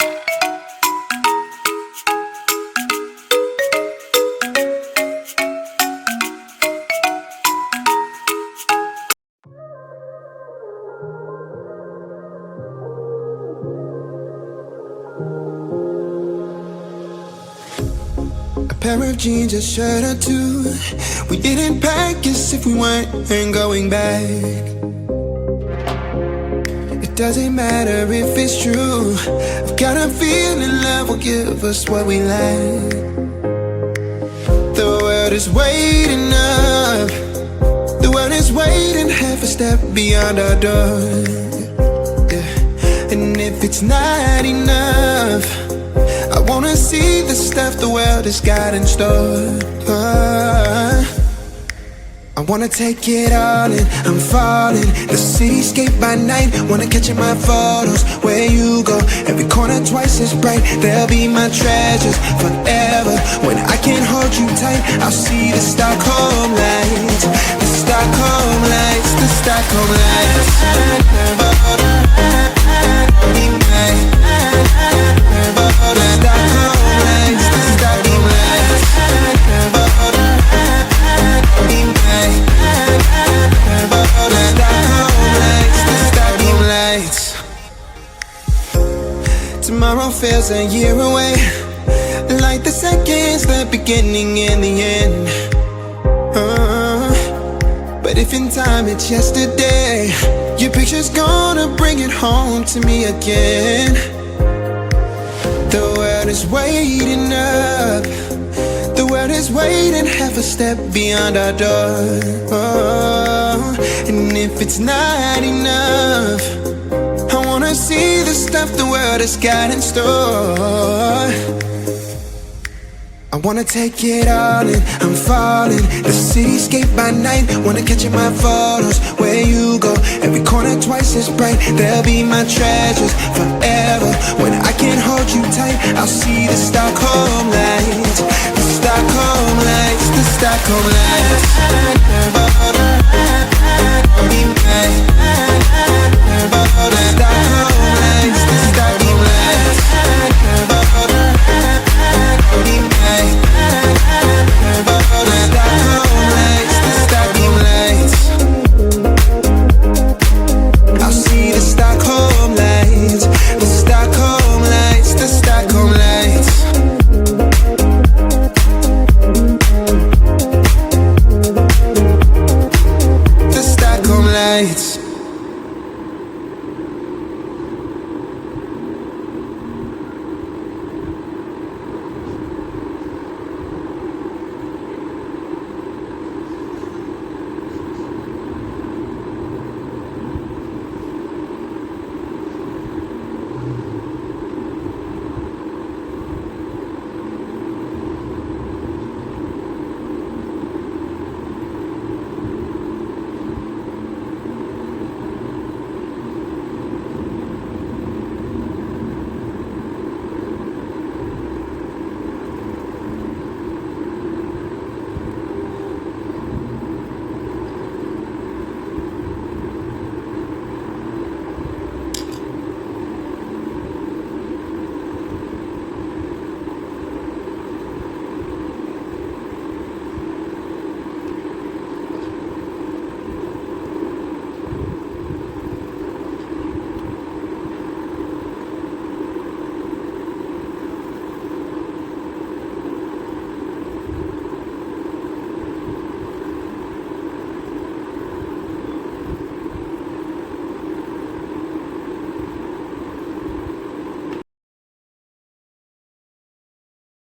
A pair of jeans, a shirt or two. We didn't pack as if we weren't going back. It doesn't matter if it's true. I've got a feeling love will give us what we lack. The world is waiting up. The world is waiting half a step beyond our door. Yeah. And if it's not enough, I wanna see the stuff the world has got in store. I wanna take it all in, I'm falling. The cityscape by night, wanna catch in my photos. Where you go, every corner twice as bright. They'll be my treasures forever. When I can't hold you tight, I'll see the Stockholm lights. The Stockholm lights, the Stockholm lights. Tomorrow feels a year away, like the seconds, the beginning and the end. But if in time it's yesterday, your picture's gonna bring it home to me again. The world is waiting up. The world is waiting half a step beyond our door. And if it's not enough, I wanna see the stuff the world has got in store. I wanna take it all in, I'm falling. The cityscape by night, wanna catch in my photos. Where you go, every corner twice as bright. They'll be my treasures forever. When I can't hold you tight, I'll see the Stockholm lights. The Stockholm lights, the Stockholm lights.